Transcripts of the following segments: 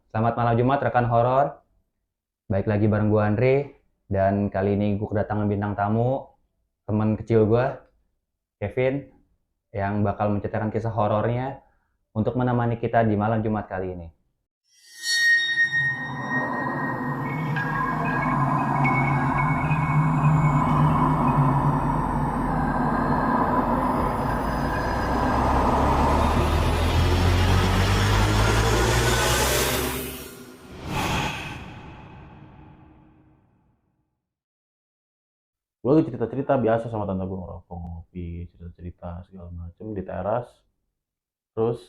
Selamat malam Jumat rekan horor. Baik lagi bareng gua Andre dan kali ini gua kedatangan bintang tamu, teman kecil gua, Kevin, yang bakal menceritakan kisah horornya untuk menemani kita di malam Jumat kali ini. Gue lagi cerita-cerita biasa sama tante gue, ngerokok, ngopi, cerita-cerita segala macem di teras. Terus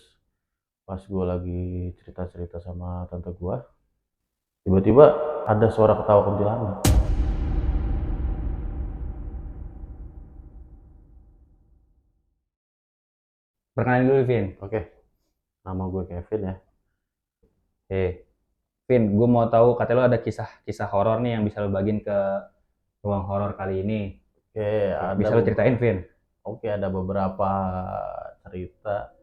pas gue lagi cerita-cerita sama tante gue, tiba-tiba ada suara ketawa kuntilanak. Perkenalin dulu Vin. Oke, nama gue Kevin ya. Vin, gua mau tahu katanya lo ada kisah-kisah horor nih yang bisa lo bagiin ke ruang horor kali ini. Oke, ada Bisa lo ceritain Vin? ada beberapa cerita.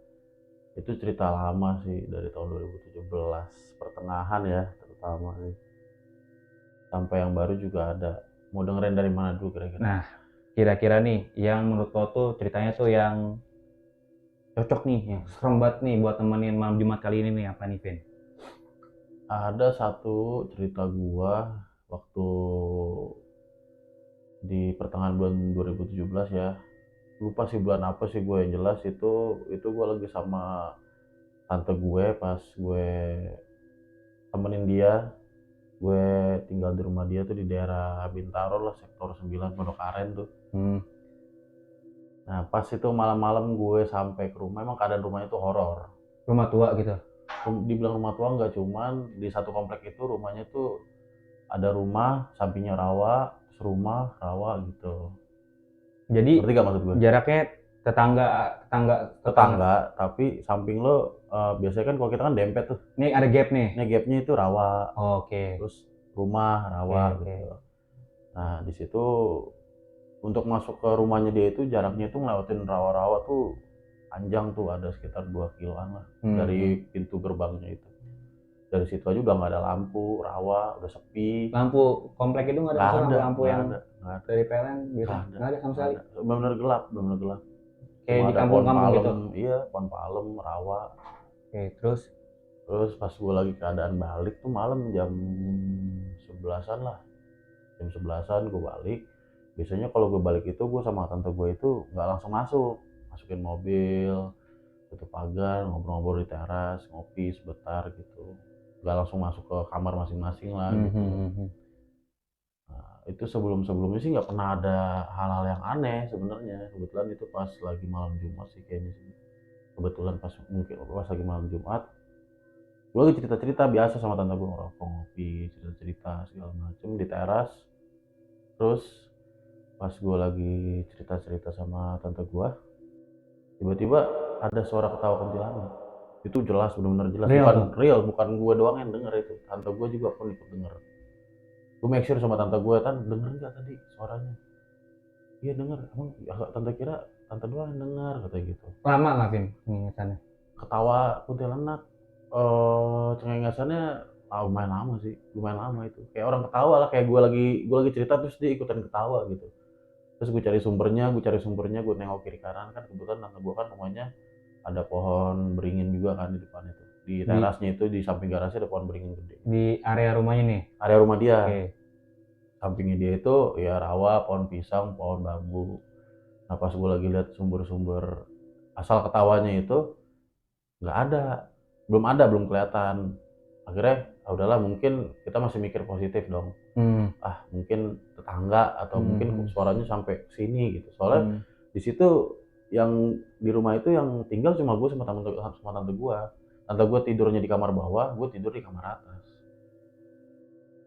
Itu cerita lama sih, dari tahun 2017 pertengahan ya, terutama sih. Sampai yang baru juga ada. Mau dengerin dari mana dulu kira-kira? Nah, kira-kira nih yang menurut lo tuh ceritanya tuh yang cocok nih, yang serem banget nih buat temenin malam Jumat kali ini nih apa nih Vin? Ada satu cerita gua waktu di pertengahan bulan 2017 ya. Lupa sih bulan apa sih gue, yang jelas itu gue lagi sama tante gue pas gue temenin dia. Gue tinggal di rumah dia tuh di daerah Bintaro lah, sektor 9 Pondok Aren tuh. Hmm, Nah, pas itu malam-malam gue sampai ke rumah, emang keadaan rumahnya tuh horor. rumah tua gitu. Dibilang rumah tua nggak, cuman di satu komplek itu rumahnya tuh ada rumah, sampingnya rawa, terus rumah, rawa gitu. Jadi Ngerti gak maksud gue? jaraknya tetangga tetangga tetangga. Tetangga, tapi samping lo biasanya kan kalau kita kan dempet tuh. Ini ada gap nih. Ini gapnya itu rawa, Oke, terus rumah oke, rawa oke. gitu. Nah di situ untuk masuk ke rumahnya dia itu jaraknya itu ngelewatin rawa-rawa tuh panjang tuh, ada sekitar 2 kiloan lah dari pintu gerbangnya itu. Dari situ aja udah nggak ada lampu, rawa udah sepi. Lampu komplek itu nggak ada, Nggak maksudnya ada, lampu-lampu nggak yang ada, nggak ada, dari PLN gitu, nggak ada, nggak ada sama nggak sekali. ada. Benar-benar gelap, benar-benar gelap. Cuma Kayak di ada pohon kampung-kampung palem, gitu. iya pohon palem, rawa. Oke, terus Terus pas gue lagi keadaan balik tuh malam jam 11-an lah, jam 11-an gue balik. Biasanya kalau gue balik itu gue sama tante gue itu nggak langsung masuk, masukin mobil, tutup pagar, ngobrol-ngobrol di teras, ngopi sebentar gitu, nggak langsung masuk ke kamar masing-masing lah gitu. Nah, itu sebelum-sebelumnya sih nggak pernah ada hal-hal yang aneh sebenarnya. Kebetulan itu pas lagi malam Jumat sih kayaknya sih. Kebetulan pas mungkin pas lagi malam Jumat, gue lagi cerita-cerita biasa sama tante gue, ngerokok, ngopi, cerita-cerita segala macem di teras. Terus pas gue lagi cerita-cerita sama tante gue, tiba-tiba ada suara ketawa kuntilanak. Itu jelas, benar-benar jelas, real bukan tuh. real, bukan gue doang yang denger itu, tante gue juga pun ikut denger. Gue make sure sama tante gue, kan denger nggak tadi suaranya? Iya denger. Emang tante kira tante doang yang denger, katanya gitu. Lama nggak Vin pengingatannya? Ketawa kuntilanak, cengengesannya lumayan lama sih, lumayan lama itu. Kayak orang ketawa lah, kayak gue lagi cerita terus dia ikutan ketawa gitu. Terus gue cari sumbernya, gue nengok kiri kanan, kan kebetulan tante gue kan rumahnya ada pohon beringin juga kan di depan itu. Di Di terasnya itu, di samping garasi ada pohon beringin gede. di area rumahnya nih. Area rumah dia, Oke. sampingnya dia itu ya rawa, pohon pisang, pohon bambu. Nah pas gue lagi lihat sumber-sumber asal ketawanya itu, nggak ada, belum kelihatan. Akhirnya udahlah, mungkin kita masih mikir positif dong. Mungkin tetangga atau mungkin suaranya sampai sini gitu. Soalnya di situ yang di rumah itu yang tinggal cuma gue sama tante gue. Tante gue tidurnya di kamar bawah, gue tidur di kamar atas.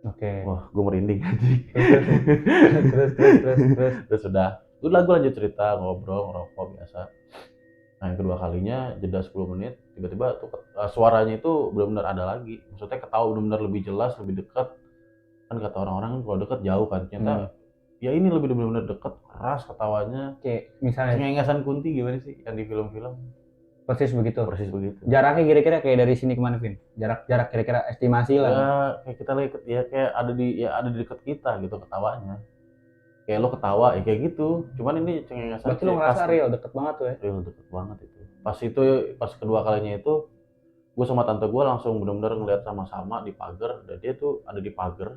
Oke. Wah, gue merinding aja. Terus. Terus udah gue lanjut cerita, ngobrol, ngerokok biasa. Nah yang kedua kalinya jeda 10 menit, tiba-tiba tuh suaranya itu benar-benar ada lagi. Maksudnya ketawa benar-benar lebih jelas, lebih dekat. Kan kata orang-orang kalau dekat jauh kan, ternyata ya ini lebih benar-benar dekat, keras ketawanya. Oke, misalnya Cengengesan Kunti gimana sih yang di film-film? Persis begitu. persis begitu. Jaraknya kira-kira kayak dari sini kemana, Vin? Jarak kira-kira estimasi Ya lah. kayak kita lagi ya kayak ada di dekat kita gitu ketawanya. Kayak lo ketawa ya kayak gitu. Cuman ini cengengesan Berarti lo kayak ngerasa real deket banget tuh ya? real deket banget itu. Pas kedua kalinya itu gue sama tante gue langsung benar-benar ngeliat sama-sama di pagar, dan dia tuh ada di pagar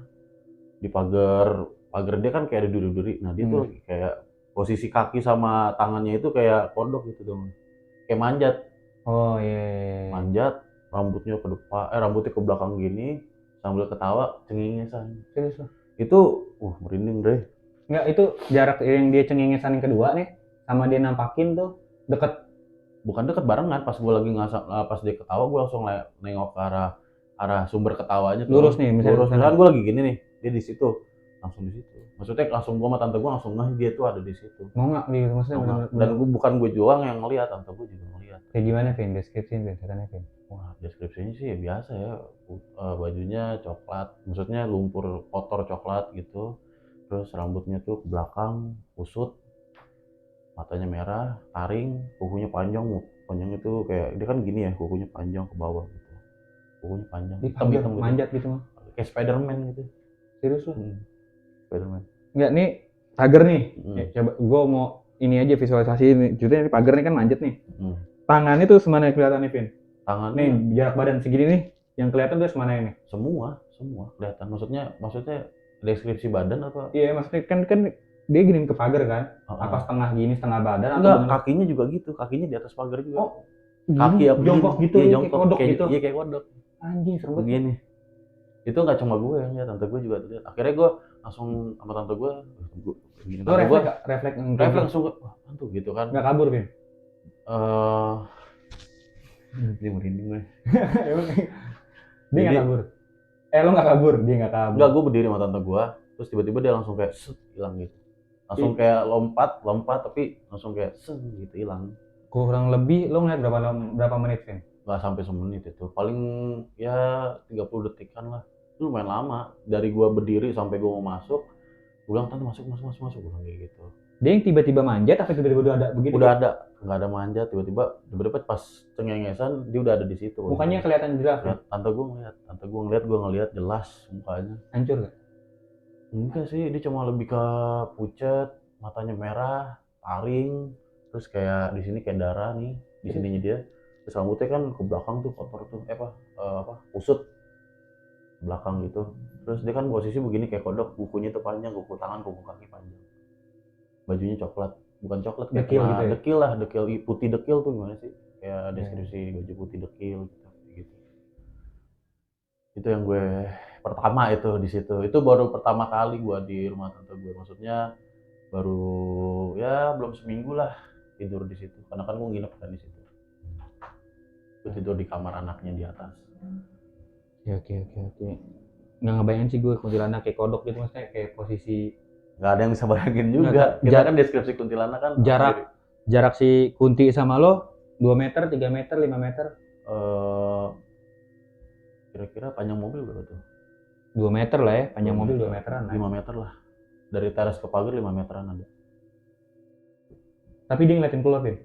dia kan kayak ada duri-duri. Nah dia tuh kayak posisi kaki sama tangannya itu kayak kodok gitu dong, kayak manjat. Oh iya. Manjat, rambutnya ke belakang gini sambil ketawa cengengesan. Serius lo? Itu merinding deh. Enggak, itu jarak yang dia cengengesan yang kedua nih sama dia nampakin tuh deket. Bukan deket, barengan. Pas gue lagi pas dia ketawa gue langsung nengok ke arah sumber ketawanya tuh. Lurus nih, misalnya. Misalkan gue lagi gini nih, dia di situ, langsung di situ. Maksudnya langsung gue sama tante gue langsung dia tuh ada di situ. Mau nggak nih maksudnya Dan bukan gue doang yang ngeliat, tante gue juga ngeliat. Kayak gimana, Vin? Deskripsiin, Vin, ceritanya, Vin. Wah, deskripsinya sih biasa ya. Bajunya coklat, maksudnya lumpur kotor coklat gitu. Terus rambutnya tuh ke belakang, kusut, matanya merah, taring, kukunya panjang itu kayak dia kan gini ya, kukunya panjang ke bawah gitu. Kukunya panjang, hitam gitu. Manjat gitu mah. Kayak Spiderman gitu. Serius lo? Spiderman. Enggak, nih pagar nih. Coba gue mau ini aja visualisasi ini. Jadi ini pagar nih kan manjat nih. Tangannya tuh semana kelihatannya, Vin? Tangannya nih jarak badan segini nih, yang kelihatan tuh semana ini? Semua kelihatan. Maksudnya deskripsi badan apa? Iya, maksudnya kan dia gini ke pagar kan? Apa setengah gini, setengah badan? Enggak, kakinya juga gitu. Kakinya di atas pagar juga. Oh, kaki apa jongkok gitu, iya, kayak kodok gitu. Iya, kayak kodok. Anjing, serem banget. Begini. Itu nggak cuma gue yang lihat, tante gue juga lihat. Akhirnya gue langsung sama tante gue gini. Lo refleks langsung wah, hantu gitu kan. Nggak kabur, Vin? Dia merinding gue. Dia nggak kabur? Lo nggak kabur, dia nggak kabur? Enggak, gue berdiri sama tante gue, terus tiba-tiba dia langsung kayak hilang gitu. Langsung kayak lompat tapi langsung kayak gitu hilang. Kurang lebih lo ngeliat berapa menit, Vin? Nggak sampai semenit itu, paling ya 30 detikan lah. Itu lumayan lama, dari gue berdiri sampai gue mau masuk. Gue bilang, tante masuk, bilang kayak gitu. Dia yang tiba-tiba manjat apa tiba-tiba udah ada begitu? Udah ada, nggak ada manjat, tiba-tiba pas cengengesan dia udah ada di situ. Mukanya kelihatan jelas kan? Tante gue ngeliat jelas mukanya. Hancur gak? Enggak sih, dia cuma lebih ke pucat, matanya merah, taring, terus kayak di sini kayak darah nih, di sininya dia. Terus rambutnya kan ke belakang tuh kotor tuh, kusut belakang gitu. Terus dia kan posisi begini kayak kodok, kukunya tuh panjang, kuku tangan, kuku kaki panjang. Bajunya coklat, bukan coklat, kayak dekil gitu ya? dekil putih dekil tuh gimana sih? Kayak deskripsi baju putih dekil gitu. Itu yang gue pertama itu di situ. Itu baru pertama kali gue di rumah tante gue. Maksudnya baru ya belum seminggu lah tidur di situ. Karena kan gue nginep kan di situ. Gue tidur di kamar anaknya di atas. Oke. Nggak ngebayangin sih gue kuntilanak kayak kodok gitu, maksudnya kayak posisi. Nggak ada yang bisa bayangin juga. Kita kan deskripsi kuntilanak kan. Jarak si Kunti sama lo 2 meter, 3 meter, 5 meter? Kira-kira panjang mobil berapa tuh? 2 meter lah ya, panjang mobil 2 meteran. 5 meter lah. Dari teras ke pagar 5 meteran ada. Tapi dia ngeliatin ke lo, Vin?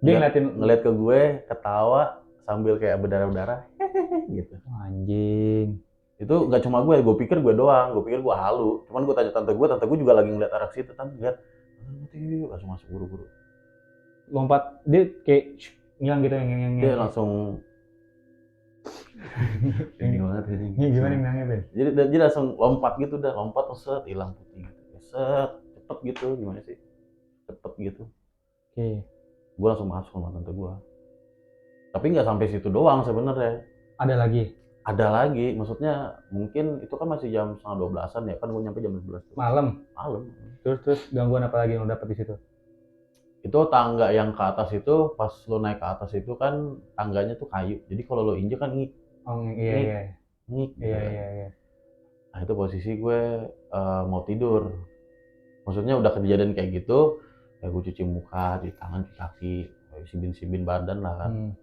Dia ngeliat ke gue, ketawa sambil kayak berdarah-darah gitu. Anjing. Itu nggak cuma gue pikir gue doang, gue pikir gue halu. Cuman gue tanya tante gue juga lagi ngeliat arah situ, tante lihat, langsung masuk buru-buru. Lompat, dia kayak ngilang gitu yang. Dia langsung ini banget ini. Gimana ngilangnya, Ben? Jadi dia langsung lompat gitu, set hilang putih gitu. Set cepet gitu, gimana sih? Cepet gitu. Oke. Gue langsung masuk sama tante gue. Tapi nggak sampai situ doang sebenarnya. Ada lagi, maksudnya mungkin itu kan masih jam 11:30-an ya, kan gue nyampe jam 11 tuh. Malam. Terus gangguan apa lagi yang lo dapet di situ? Itu tangga yang ke atas itu, pas lo naik ke atas itu kan tangganya tuh kayu, jadi kalau lo injek kan ngik. Oh iya. Ngik. Iya. Nah itu posisi gue mau tidur. Maksudnya udah kejadian kayak gitu, ya gue cuci muka, cuci tangan, cuci kaki, sibin badan lah kan.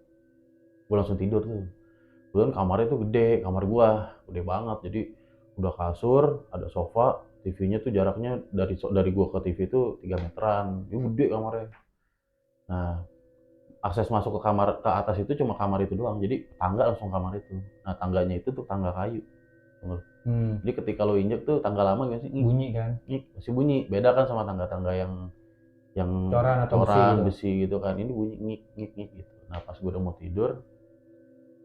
Gue langsung tidur tuh. Kemudian kamarnya tuh gede, kamar gua gede banget, jadi udah kasur, ada sofa, TV-nya tuh jaraknya dari gua ke TV itu 3 meteran, itu gede kamarnya. Nah akses masuk ke kamar ke atas itu cuma kamar itu doang, jadi tangga langsung kamar itu. Nah tangganya itu tuh tangga kayu. Jadi ketika lo injek tuh tangga lama gak sih? Bunyi kan? Masih bunyi. Beda kan sama tangga-tangga yang Coran atau besi coran gitu. besi gitu kan. Ini bunyi ngik gitu. Nah pas gue udah mau tidur,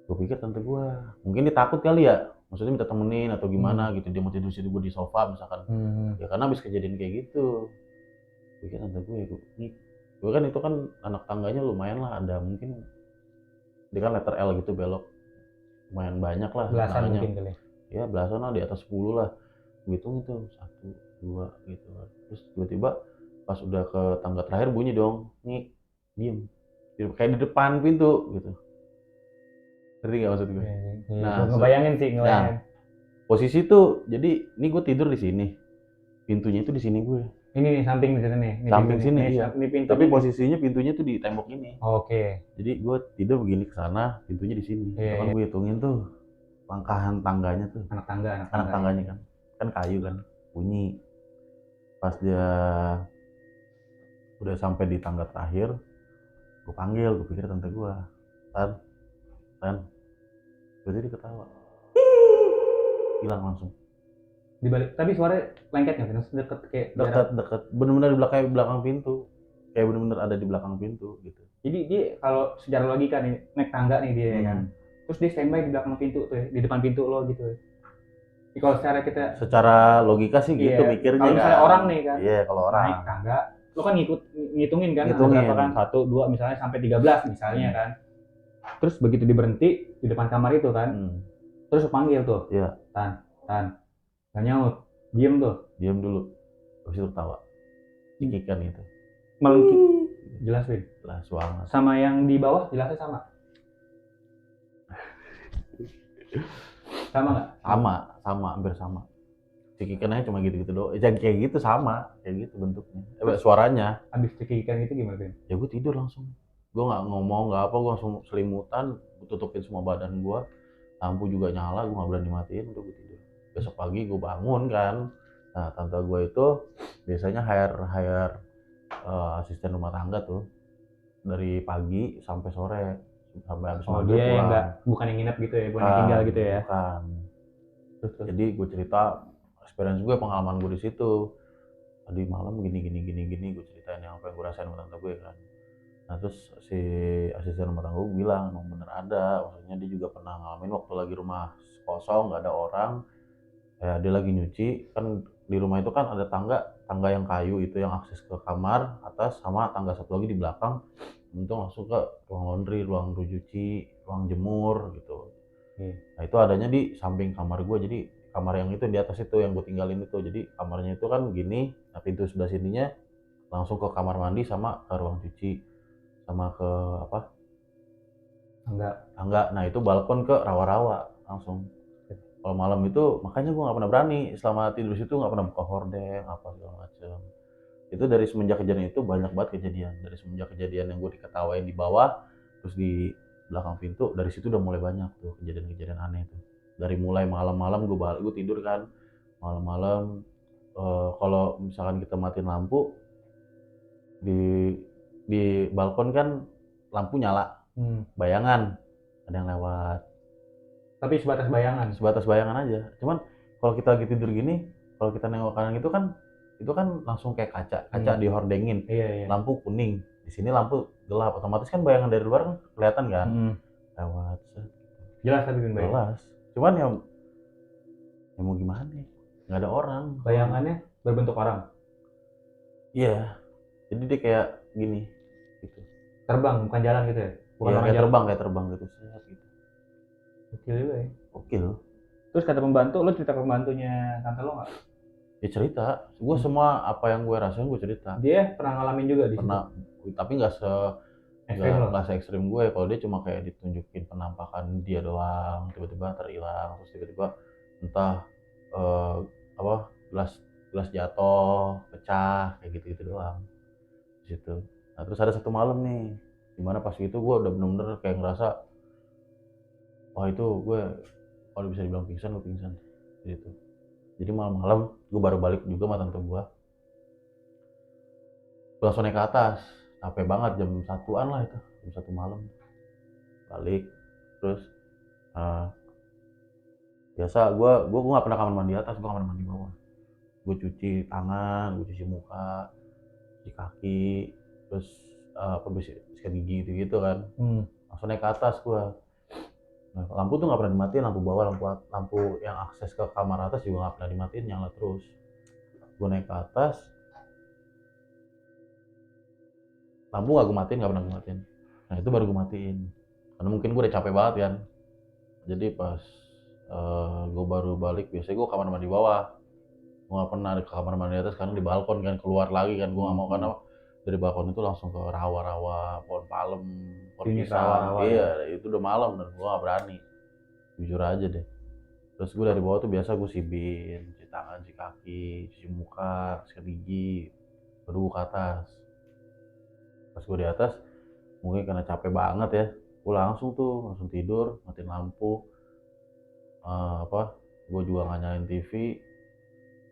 gue pikir tante gue mungkin dia takut kali ya. Maksudnya minta temenin atau gimana gitu. Dia mau tidur situ, gue di sofa misalkan. Ya karena habis kejadian kayak gitu. Gue pikir tante gue ngik. Gue kan itu kan anak tangganya lumayan lah, ada mungkin dia kan letter L gitu belok. Lumayan banyak lah Belasan tangganya. mungkin kali. Ya belasan lah, di atas 10 lah. Gue hitung itu 1, 2 gitu. Terus tiba-tiba pas udah ke tangga terakhir bunyi dong, ngik, diem. Kayak di depan pintu gitu. Ngerti gak maksud gue? Iya, Nah, ngebayangin sih, ngebayangin. posisi tuh, jadi ini gue tidur di sini. Pintunya itu di sini gue. Ini nih samping di sini nih. Ini Samping pintu sini nih. iya. Ini pintu. Tapi posisinya pintunya tuh di tembok ini. Oke. Jadi gue tidur begini ke sana, pintunya di sini. Iya, Kan iya. gue hitungin tuh langkahan tangganya tuh. Anak tangga. Anak tangganya kan. Kan kayu kan. Bunyi. Pas dia udah sampai di tangga terakhir, gue panggil, gue pikir tante gue, Tan, berarti dia ketawa, hilang langsung. Di balik, tapi suaranya lengket nggak sih? Deket kayak Deket, bener-bener di belakang pintu, kayak bener-bener ada di belakang pintu gitu. Jadi dia kalau secara logika nih naik tangga nih dia kan, terus dia standby di belakang pintu tuh ya, di depan pintu lo gitu ya. Jadi kalau secara logika sih gitu mikirnya. Kalau misalnya orang nih kan, kalau orang naik tangga, lo kan ngitungin kan, Ngitungin. ada berapa kan, 1, 2 misalnya sampai 13 misalnya kan. Terus begitu dia berhenti di depan kamar itu kan, terus panggil tuh, Tan, nggak nyaut, diem dulu, terus itu ketawa, cikikan itu, melengkit, jelas Win. Jelas banget. Sama yang di bawah jelasnya sama. Sama nggak? Sama, hampir sama. Cikikannya cuma gitu-gitu doang. Kayak gitu sama, kayak gitu bentuknya. Suaranya. Abis cikikan itu gimana Vin? Ya gue tidur langsung. Gue nggak ngomong, nggak apa, gue langsung selimutan, gue tutupin semua badan gue. Lampu juga nyala, gue nggak berani matiin, udah gue tidur. Besok pagi gue bangun kan. Nah tante gue itu biasanya hire asisten rumah tangga tuh dari pagi sampai sore. Sampai habis maghrib dia pulang. Bukan yang nginep gitu ya, bukan yang tinggal gitu ya? Bukan. Jadi gue cerita experience gue, pengalaman gue di situ. Tadi malam gini gue ceritain yang apa yang gue rasain sama tante gue kan. Nah terus si asisten rumah tangga gue bilang emang bener ada, maksudnya dia juga pernah ngalamin waktu lagi rumah kosong nggak ada orang, ya dia lagi nyuci kan. Di rumah itu kan ada tangga yang kayu itu yang akses ke kamar atas, sama tangga satu lagi di belakang itu langsung ke ruang laundry, ruang cuci, ruang jemur gitu. Nah itu adanya di samping kamar gue, jadi kamar yang itu di atas itu yang gue tinggalin itu, jadi kamarnya itu kan gini. Nah pintu sebelah sininya langsung ke kamar mandi sama ke ruang cuci sama ke apa tangga. Nah itu balkon ke rawa-rawa langsung. Kalau malam itu makanya gue nggak pernah berani selama tidur situ, nggak pernah buka hordeng apa segala macam. Itu dari semenjak kejadian itu banyak banget kejadian. Dari semenjak kejadian yang gue diketawain di bawah terus di belakang pintu, dari situ udah mulai banyak tuh kejadian-kejadian aneh tuh. Dari mulai malam-malam gue tidur kan malam-malam, kalau misalkan kita matiin lampu di balkon kan lampu nyala, bayangan ada yang lewat. Tapi sebatas bayangan aja. Cuman kalau kita lagi tidur gini, kalau kita nengok kanan itu kan langsung kayak kaca dihordengin. Lampu kuning, di sini lampu gelap, otomatis kan bayangan dari luar kan kelihatan kan. Lewat jelas tapi kan jelas. Cuman ya mau gimana nih, nggak ada orang. Bayangannya berbentuk orang. Iya, jadi dia kayak gini gitu, terbang bukan jalan gitu ya? Bukan kayak terbang gitu, set gitu. Gokil juga ya. Gokil. Terus kata pembantu, lo cerita ke pembantunya tante lo nggak? Ya cerita, gue semua apa yang gue rasain gue cerita. Dia pernah ngalamin juga di situ? Tapi nggak se ekstrim gue. Kalau dia cuma kayak ditunjukin penampakan dia doang, tiba-tiba terhilang, terus tiba-tiba entah gelas jatuh, pecah, kayak gitu doang di situ. Nah terus ada satu malam nih, dimana pas itu gue udah bener-bener kayak ngerasa, wah itu gue kalau bisa dibilang pingsan, gue pingsan gitu. Jadi malam-malam gue baru balik juga sama tante gue langsung naik ke atas. capek banget jam 1-an lah itu, jam 1 malam balik. Terus eh, biasa gue nggak pernah kamar mandi atas, gue kamar mandi bawah. Gue cuci tangan, gue cuci muka, cuci kaki, terus apa sikat gigi gitu kan. Langsung naik ke atas gue. Nah, lampu tuh nggak pernah dimatiin, lampu bawah, lampu yang akses ke kamar atas juga nggak pernah dimatiin, nyala terus. Gue naik ke atas, lampu nggak gue matiin, nggak pernah gue matiin. Nah itu baru gue matiin, karena mungkin gue udah capek banget kan. Jadi pas gue baru balik, biasanya gue kamar mandi bawah. Gue nggak pernah ke kamar mandi atas karena di balkon kan, keluar lagi kan. Gue nggak mau, karena dari balkon itu langsung ke rawa-rawa, pohon palem, pohon Ini pisang. rawa-rawa Iya, itu udah malam dan gue nggak berani. Jujur aja deh. Terus gue dari bawah tuh biasa gue sirbin, cuci tangan, cuci kaki, cuci muka, sikat gigi, baru gue ke atas. Pas gue di atas, mungkin karena capek banget ya, gue langsung tidur, matiin lampu. Gue juga nggak nyalain TV.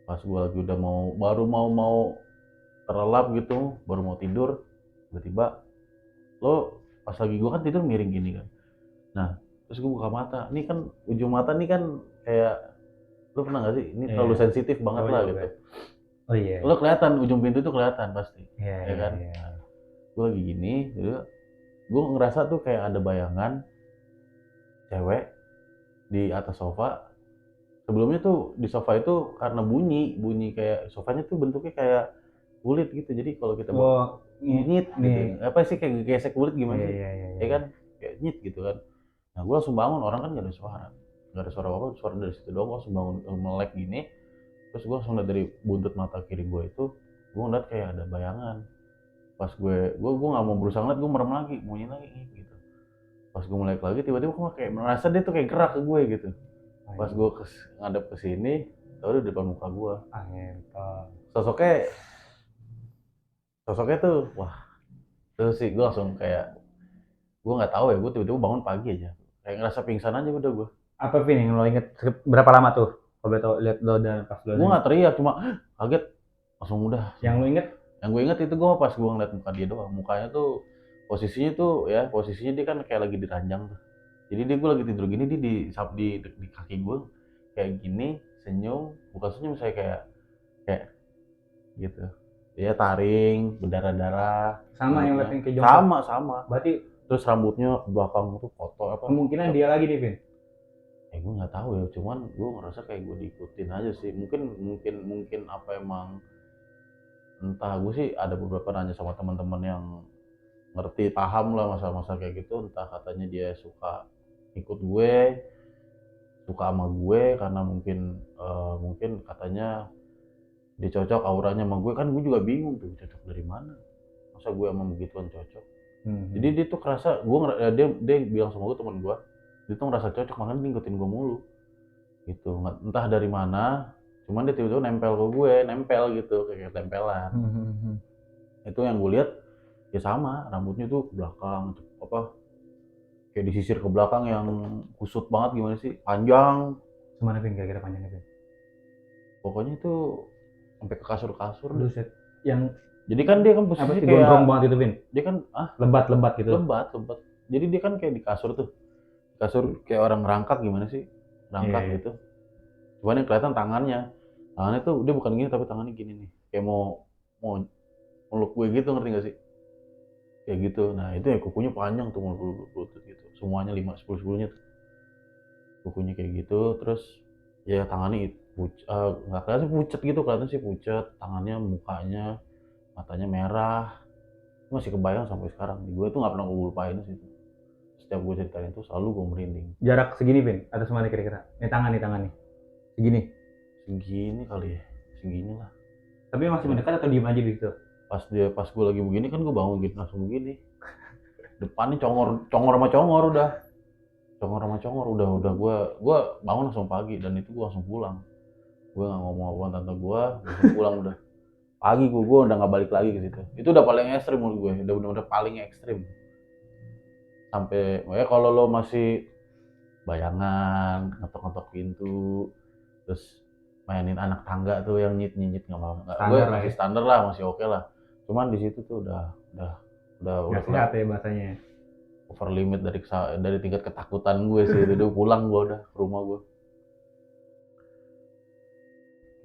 Pas gue lagi udah baru mau terlelap gitu, baru mau tidur, tiba-tiba pas lagi gue kan tidur miring gini kan. Nah terus gue buka mata, ini kan ujung mata nih kan kayak, lo pernah gak sih, ini terlalu sensitif banget lah gitu. Oh iya. Lo kelihatan ujung pintu itu kelihatan pasti, ya kan. Gue lagi gini, gue ngerasa tuh kayak ada bayangan cewek di atas sofa. Sebelumnya tuh di sofa itu karena bunyi kayak sofanya tuh bentuknya kayak kulit gitu. Jadi kalau kita nyit gitu, apa sih kayak gesek kulit gimana sih? Ya kan kayak nyit gitu kan. Nah gue langsung bangun, orang kan gak ada suara apa, suara dari situ doang. Gue langsung bangun, melek gini. Terus gue langsung lihat dari buntut mata kiri gue itu, gue ngeliat kayak ada bayangan. Pas gue nggak mau berusaha ngeliat, gue merem lagi, bunyi lagi gitu. Pas gue melek lagi, tiba-tiba gue kayak merasa dia tuh kayak gerak ke gue gitu. Pas gue ngadep ke sini, tahu di depan muka gue. Sosoknya tuh, wah, terus sih gue langsung kayak, gue nggak tahu ya, gue tiba-tiba bangun pagi aja, kayak ngerasa pingsan aja udah gue. Apa Vin yang lo inget berapa lama tuh? Kalau boleh tahu, lihat lo dan pas lo. Gue nggak teriak, cuma kaget, langsung udah. Yang lo inget? Yang gue inget itu gue pas gue ngeliat muka dia doang, mukanya tuh posisinya dia kan kayak lagi diranjang tuh. Jadi gue lagi tidur gini, dia di kaki gue kayak gini, senyum, bukan senyum, saya kayak gitu. Dia taring, berdarah-darah. Sama yang liatin ke jongkok. Sama. Berarti terus rambutnya ke belakang tuh kotor apa. kemungkinan dia lagi nih Vin. Gue nggak tahu ya, cuman gue ngerasa kayak gue diikutin aja sih. Mungkin apa emang, entah. Gue sih ada beberapa nanya sama teman-teman yang ngerti, paham lah masalah-masalah kayak gitu. Entah katanya dia suka ikut gue, suka sama gue karena mungkin katanya dia cocok auranya sama gue. Kan gue juga bingung tuh, cocok dari mana, masa gue sama begituan cocok. Jadi dia tuh kerasa dia bilang sama gue, teman gue, dia tuh ngerasa cocok, makanya dia ngikutin gue mulu gitu. Entah dari mana, cuman dia tiba-tiba nempel ke gue, gitu, kayak tempelan. Itu yang gue lihat ya sama, rambutnya tuh ke belakang apa, kayak disisir ke belakang yang kusut banget, gimana sih, panjang. Gimana Vin, kira-kira panjangnya Vin? Pokoknya itu sampai ke kasur Buset. Yang jadi kan dia kan posisinya kayak gondrong banget itu Vin. Dia kan lebat gitu. Lebat. Jadi dia kan kayak di kasur tuh. Kasur kayak orang ngerangkak, gimana sih? Rangkak gitu. Cuman yang kelihatan tangannya. Tangannya tuh dia bukan gini, tapi tangannya gini nih. Kayak mau meluk gue gitu, ngerti gak sih? Kayak gitu. Nah, itu ya kukunya panjang tuh, meluk gitu. Semuanya 10-10-nya tuh. Kukunya kayak gitu, terus ya tangannya nggak kelihatan pucet gitu, kelihatan sih pucet, tangannya, mukanya, matanya merah. Masih kebayang sampai sekarang. Gue tuh nggak pernah gue lupain sih. Setiap gue ceritain itu selalu gue merinding. Jarak segini Vin, atas mana kira-kira? Tangan nih. Segini kali ya, segini lah. Tapi masih mendekat atau diem aja gitu? Pas gue lagi begini kan, gue bangun gitu langsung begini. Depannya congor sama congor udah. Udah gue bangun langsung pagi, dan itu gue langsung pulang. Gue nggak ngomong apa tante gue, langsung pulang udah. Pagi gue udah nggak balik lagi ke situ. Itu udah paling ekstrim menurut gue, udah bener-bener paling ekstrim. Sampai kalau lo masih bayangan ngetok-ngetok pintu, terus mainin anak tangga tuh yang nyit nggak mau, gue masih standar lah, masih oke lah. Cuman di situ tuh udah udah Nggak sehat ya bahasanya. over limit dari tingkat ketakutan gue sih. Itu pulang gue udah ke rumah gue.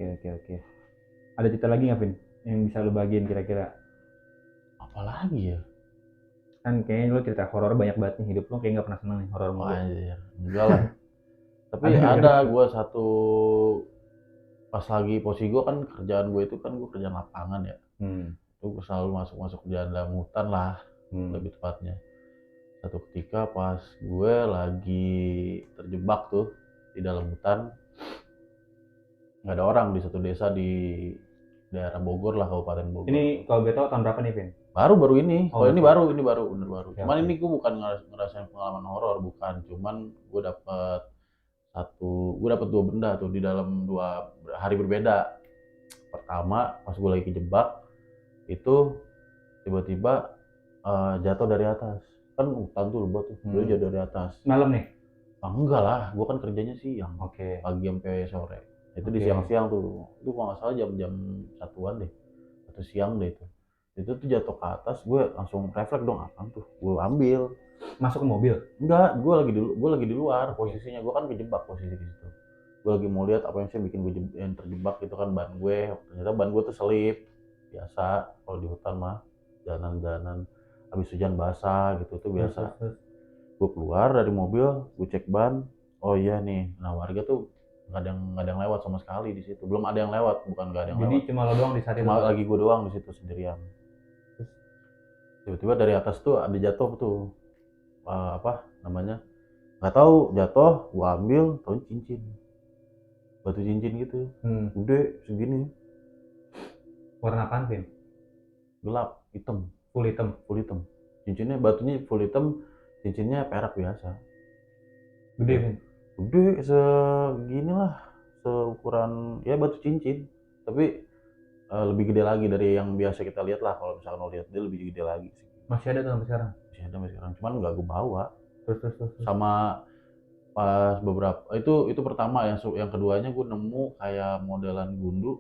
Oke. Ada cerita lagi nggak, Vin? Yang bisa lo bagiin kira-kira? Apalagi ya? Kan kayaknya lo cerita horor banyak banget nih. Hidup lo kayak nggak pernah seneng nih horor Oh mulu. anjir, enggak lah. Tapi Ada nggak ada kira-kira? gue satu, pas lagi posisi gue kan kerjaan gue itu kan gue kerjaan lapangan ya. Itu gue selalu masuk ke dalam hutan lah, lebih tepatnya. Satu ketika pas gue lagi terjebak tuh di dalam hutan, nggak ada orang di satu desa di daerah Bogor lah, Kabupaten Bogor. Ini kalau gue tahu tahun berapa nih, Vin? Baru ini. Oh, Kalau ini masih. baru, bener baru. Ya, Cuman oke. ini gue bukan ngerasain pengalaman horor, bukan. Cuman gue dapet dua benda tuh di dalam 2 hari berbeda. Pertama pas gue lagi kejebak itu tiba-tiba jatuh dari atas. Kan hutan tuh lebat tuh, gue jatuh dari atas. Malam nih? Enggak lah, gue kan kerjanya siang, Oke. pagi sampai sore. Itu di Oke. siang-siang tuh, itu kalau nggak salah jam-jam satuan deh, atau siang deh itu. Itu tuh jatuh ke atas, gue langsung refleks dong, apa tuh, gue ambil. Masuk ke mobil? Enggak, gue lagi di luar posisinya, gue kan kejebak posisi di situ. Gue lagi mau lihat apa yang sih bikin gue yang terjebak itu kan ban gue. Ternyata ban gue tuh selip. Biasa kalau di hutan mah jalan-jalan habis hujan basah gitu tuh biasa. Gue keluar dari mobil, gue cek ban. Oh iya nih, nah warga tuh nggak ada yang lewat sama sekali di situ. Belum ada yang lewat, bukan nggak ada yang Jadi lewat. cuma lo doang di saat itu? Cuma lagi gue doang di situ sendirian. Terus tiba-tiba dari atas tuh ada jatuh tuh apa namanya? Nggak tahu jatuh, gue ambil, tahu cincin, batu cincin gitu, gede segini, Warna apaan, Vin? gelap, hitam, Full hitam? full hitam. Cincinnya, batunya full hitam, cincinnya perak biasa. Gede, Vin? Gede segini lah, seukuran ya batu cincin, tapi lebih gede lagi dari yang biasa kita lihat lah. Kalau misalkan lo lihat dia lebih gede lagi sih. Masih ada tuh sampai sekarang? Masih ada sampai sekarang, cuman nggak gue bawa. Terus. Sama pas beberapa itu pertama, yang keduanya gue nemu kayak modelan gundu.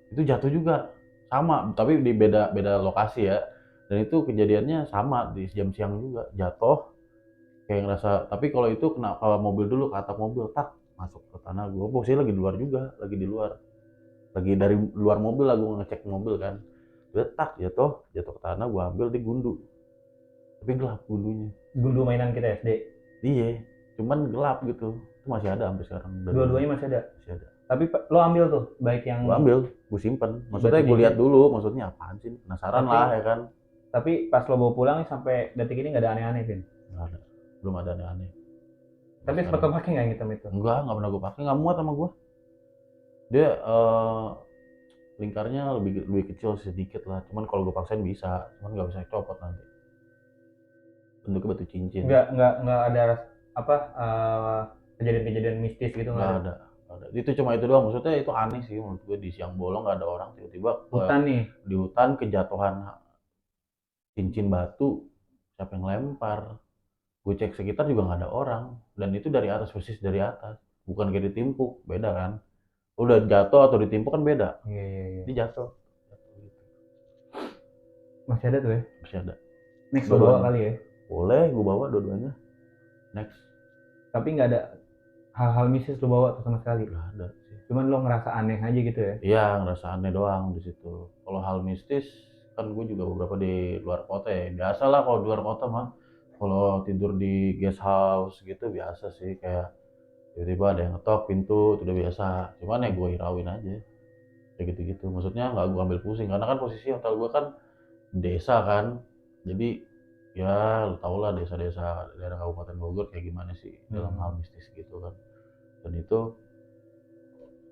Itu jatuh juga sama, tapi di beda lokasi ya. Dan itu kejadiannya sama di jam siang juga, jatuh kayak ngerasa. Tapi kalau itu kena kepala mobil dulu, ke atap mobil, tak masuk ke tanah. Gue posisinya lagi di luar juga, lagi dari luar mobil lah, gue ngecek mobil kan. Dia tak jatuh ke tanah, gue ambil di gundu, tapi gelap gundunya. Gundu mainan kita SD? Iya, cuman gelap gitu. Itu masih ada sampai sekarang. Dua-duanya masih ada? Masih ada. Tapi lo ambil tuh, baik yang... Gue ambil, gue simpen. Maksudnya gue lihat dulu, maksudnya apaan sih? Penasaran lah ya kan. Tapi pas lo bawa pulang sampai detik ini nggak ada aneh-aneh, Vin? Nggak ada, belum ada aneh-aneh. Tapi sempat lo pakai nggak yang hitam itu? Enggak pernah gue pakai, nggak muat sama gue. Dia lingkarnya lebih kecil sedikit lah. Cuman kalau gue paksain bisa, cuman nggak bisa copot nanti. Bentuknya batu cincin. Nggak ada apa kejadian-kejadian mistis gitu? Nggak ada. Itu cuma itu doang. Maksudnya itu aneh sih menurut gue, di siang bolong nggak ada orang, tiba-tiba Hutan nih? di hutan kejatuhan cincin batu, siapa yang lempar. Gue cek sekitar juga nggak ada orang, dan itu dari atas, persis dari atas, bukan kayak ditimpuk. Beda kan, udah jatuh atau ditimpuk kan beda. Iya. Ini jatuh gitu. Masih ada tuh ya? Masih ada. Next lo bawa kali ya? Boleh, gue bawa dua-duanya. Next. Tapi nggak ada hal-hal mistis lo bawa tuh sama sekali? Nggak ada sih. Cuman lo ngerasa aneh aja gitu ya? Iya, ngerasa aneh doang di situ. Kalau hal mistis kan gue juga beberapa di luar kota ya. Biasa lah kalau di luar kota mah. Kalau tidur di guest house gitu biasa sih, kayak tiba-tiba ada yang ngetok pintu, itu udah biasa. Cuman ya gue hirauin aja, kayak gitu-gitu. Maksudnya nggak gue ambil pusing, karena kan posisi hotel gue kan desa kan. Jadi ya lu tau lah desa-desa daerah Kabupaten Bogor kayak gimana sih dalam hal mistis gitu kan. Dan itu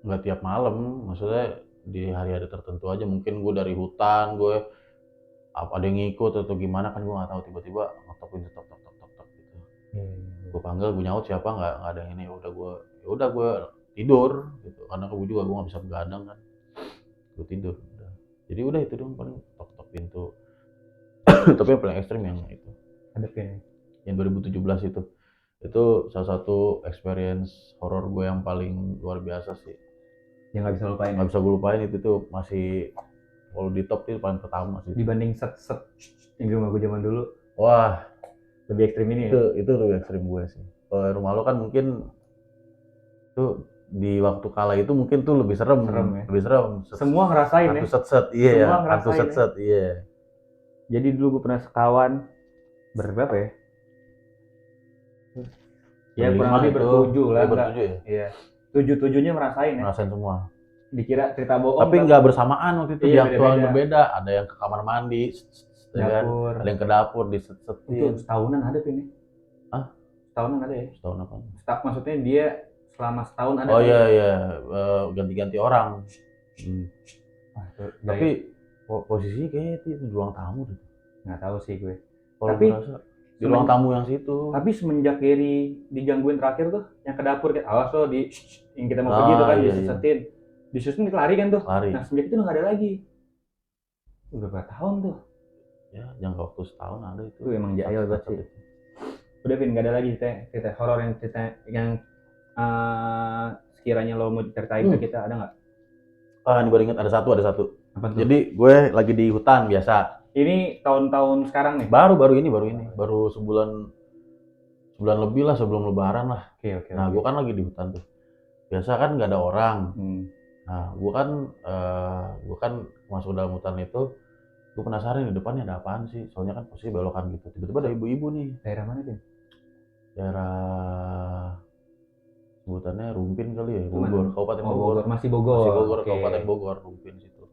nggak tiap malam, maksudnya di hari-hari tertentu aja. Mungkin gue dari hutan, gue ada yang ngikut atau gimana kan gue nggak tahu, tiba-tiba ngetok pintu, tok gitu. Gue panggil, gue nyaut, siapa, nggak ada yang ini. Udah gue tidur gitu, karena gue juga gue nggak bisa begadang kan. Gue tidur udah. Jadi udah itu dong, paling tok pintu. Tapi yang paling ekstrim yang itu, yang 2017 itu salah satu experience horor gue yang paling luar biasa sih. Yang nggak bisa lupain? Nggak bisa gue lupain. Itu tuh masih Kalau di top itu paling pertama sih. Dibanding set yang di rumah gue zaman dulu, Wah, lebih ekstrim ini ya. itu lebih ekstrim gue sih. Kalau rumah lo kan mungkin tuh di waktu kala itu mungkin tuh lebih serem Ya. lebih serem. Semua ngerasain ya. Hantu set iya ya, Semua hantu ngerasain set iya. Jadi dulu gue pernah sekawan berapa ya? Ya kurang lebih bertujuh lah. Bertujuh ya. Iya. Tujuh-tujuhnya merasain ya. Ngerasain semua. Dikira cerita bohong. Tapi nggak bersamaan waktu itu, Iya, di waktu yang berbeda. Ada yang ke kamar mandi, ya kan? dapur. Ada yang ke dapur di set-setin. Itu setahunan ada ini. Hah? Setahunan ada ya? Setahun apa? Maksudnya dia selama setahun ada. Oh iya iya, ganti-ganti orang. Tapi posisinya kayaknya itu di ruang tamu deh. Nggak tahu sih gue. Tapi di ruang tamu yang situ. Tapi semenjak Gary digangguin terakhir tuh, yang ke dapur kayak awas lo di yang kita mau pergi tuh kan, disesetin. Disusun lari kan tuh. Lari. Nah semenjak itu nggak ada lagi. Udah berapa tahun tuh? Ya jangka waktu setahun ada itu. Itu emang jahil banget sih. Udah Vin, nggak ada lagi cerita horor yang sekiranya lo mau ceritain ke kita, ada nggak? Ini baru ingat ada satu. Apa tuh? Jadi gue lagi di hutan biasa. Ini tahun-tahun sekarang nih? Baru ini. Baru sebulan lebih lah sebelum lebaran lah. Oke. Nah gue kan lagi di hutan tuh. Biasa kan nggak ada orang. Nah gue kan masuk dalam hutan itu, gue penasaran di depannya ada apaan sih. Soalnya kan posisi belokan gitu. Tiba-tiba ada ibu-ibu nih. Daerah mana tuh? Daerah sebutannya Rumpin kali ya, Bogor, Kabupaten Bogor. Masih Bogor. Kabupaten Bogor, Rumpin situ.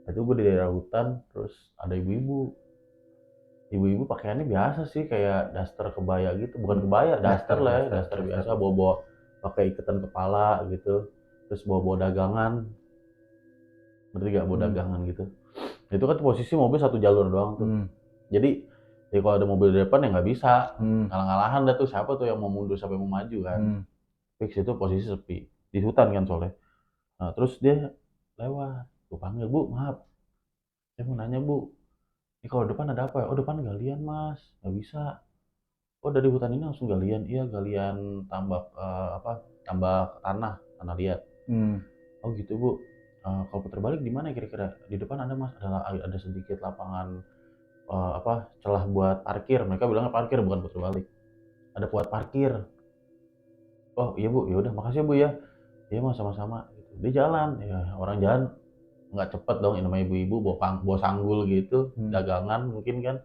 Nah, itu gue di daerah hutan, terus ada ibu-ibu pakaiannya biasa sih, kayak daster kebaya gitu, bukan kebaya, daster lah ya, daster biasa, bawa pakai ikatan kepala gitu, terus bawa dagangan, ngerti gak, bawa dagangan gitu. Itu kan posisi mobil satu jalur doang tuh, jadi kalau ada mobil di depan ya nggak bisa, ngalah-ngalahan dah tuh, siapa tuh yang mau mundur sampai mau maju kan. Fix itu posisi sepi di hutan kan soalnya. Nah terus dia lewat, gue panggil, Bu maaf, saya mau nanya Bu, ini kalau depan ada apa ya? Oh depan galian Mas, nggak bisa. Oh dari hutan ini langsung galian? Iya galian tambak tambak tanah liat. Oh gitu Bu. Kalau putar balik di mana kira-kira? Di depan ada Mas, ada sedikit lapangan celah buat parkir. Mereka bilangnya parkir bukan putar balik. Ada buat parkir. Oh iya Bu, ya udah makasih Bu ya. Iya Mas sama-sama. Dia jalan, ya orang jalan nggak cepet dong, ini namanya ibu-ibu bawa sanggul gitu, dagangan mungkin kan,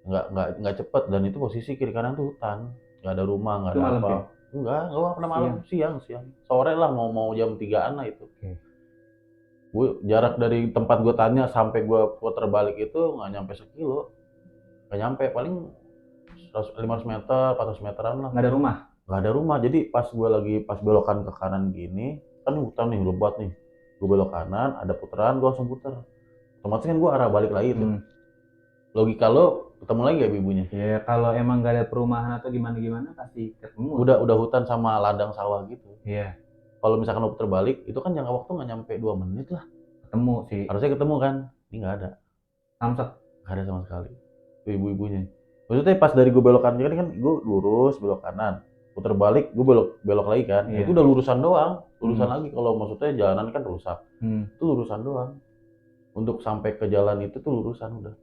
nggak cepet, dan itu posisi kiri kanan tuh hutan, nggak ada rumah, nggak ada apa. Enggak pernah malam, siang sore lah, mau jam 3-an lah itu. Gue jarak dari tempat gue tanya sampai gue putar balik itu nggak nyampe sekilo, nggak nyampe, paling 500 meter 400 meteran lah. Nggak ada rumah. Jadi pas belokan ke kanan gini kan hutan nih lebat nih, gue belok kanan ada putaran, gue langsung puter, otomatis kan gue arah balik lagi tuh. Logika lo ketemu lagi gak ibunya? Ya kalau emang gak ada perumahan atau gimana pasti ketemu. Udah hutan sama ladang sawah gitu. Iya. Kalau misalkan lo puter balik itu kan jangka waktu nggak nyampe 2 menit lah ketemu sih, harusnya ketemu kan. Ini nggak ada, samsat, nggak ada sama sekali tuh ibu-ibunya. Maksudnya pas dari gue belok kanan kan gue lurus belok kanan, puter balik gue belok lagi kan. Itu udah lurusan doang, lagi. Kalau maksudnya jalanan kan rusak, itu lurusan doang. Untuk sampai ke jalan itu tuh lurusan udah.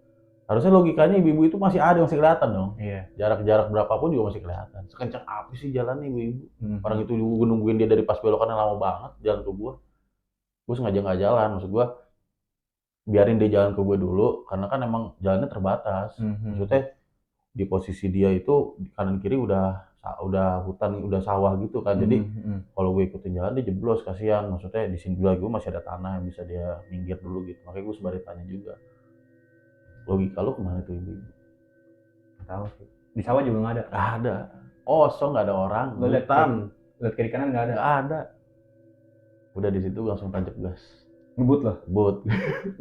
Harusnya logikanya ibu-ibu itu masih kelihatan dong. Iya. Jarak berapapun juga masih kelihatan. Sekencang apa sih jalan ibu-ibu? Orang itu gue nungguin dia dari pas belokannya lama banget jalan ke gue. Gue sengaja nggak jalan, maksud gue biarin dia jalan ke gue dulu, karena kan emang jalannya terbatas. Maksudnya di posisi dia itu kanan kiri udah hutan, udah sawah gitu kan. Jadi kalau gue ikutin jalan dia jeblos, kasihan. Maksudnya di sini dulu gue masih ada tanah yang bisa dia minggir dulu gitu. Makanya gue sembari tanya juga. Logika lo kemana tuh ibu? Nggak tahu sih. Di sawah juga nggak ada. Nggak ada. Kosong, nggak ada orang. Hutan. Lihat kiri kanan nggak ada. Nggak ada. Udah di situ langsung tancap gas. Ngebut loh. Ngebut.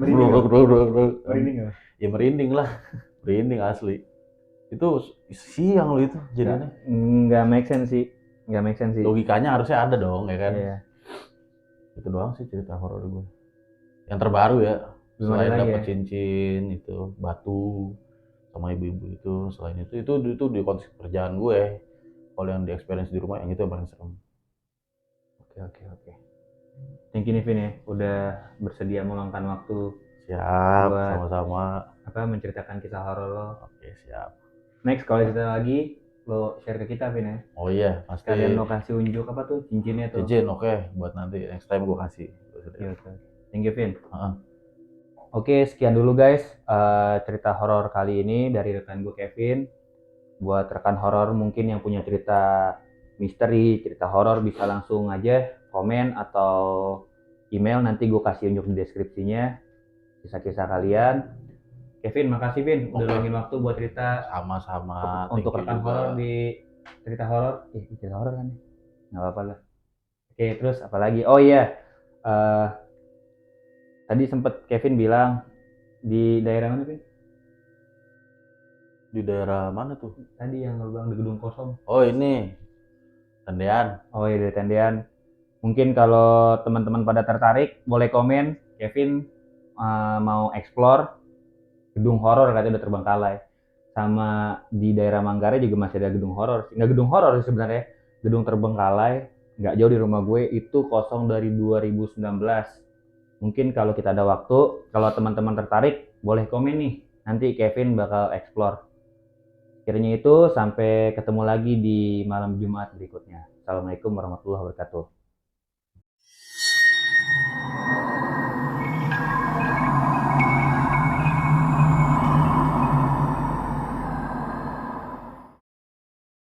Merinding nggak? Ya merinding lah. Merinding asli. Itu siang lo itu jadinya. Nggak make sense sih. Logikanya harusnya ada dong, ya kan? Iya. Itu doang sih cerita horor gue. Yang terbaru ya. Selain dapat cincin itu, batu sama ibu-ibu itu, selain itu di konteks kerjaan gue. Kalau yang di experience di rumah yang itu yang paling serem. Oke. Thank you nih Vin ya, udah bersedia meluangkan waktu Siap, buat sama-sama. menceritakan kisah horor lo. Oke, siap. Next kalau cerita lagi lo share ke kita, Vin ya. Oh iya, pasti. Kalian lo kasih unjuk apa tuh cincinnya tuh. Cincin, oke. Buat nanti next time gue kasih. Iya, oke. Thank you, Vin. Heeh. Oke, sekian dulu guys cerita horor kali ini dari rekan gue Kevin. Buat rekan horor mungkin yang punya cerita misteri, cerita horor bisa langsung aja komen atau email, nanti gue kasih unjuk di deskripsinya kisah-kisah kalian. Kevin, makasih Vin udah Oke. luangin waktu buat cerita Sama-sama. untuk Thank you rekan juga. horor di cerita horor. Cerita horor kan ya? Nggak apa-apa lah. Oke, terus apa lagi? Oh iya, eh, tadi sempet Kevin bilang di daerah mana, Vin? Di daerah mana tuh? Tadi yang lo bilang di gedung kosong. Oh ini, Tendean. Oh iya, dari tendean. Mungkin kalau teman-teman pada tertarik, boleh komen. Kevin mau explore gedung horor, katanya udah terbengkalai. Sama di daerah Manggarai juga masih ada gedung horor. Nggak gedung horor sih sebenarnya, gedung terbengkalai. Nggak jauh di rumah gue, itu kosong dari 2019. Mungkin kalau kita ada waktu, kalau teman-teman tertarik, boleh komen nih. Nanti Kevin bakal explore. Kiranya itu, sampai ketemu lagi di malam Jumat berikutnya. Assalamualaikum warahmatullahi wabarakatuh.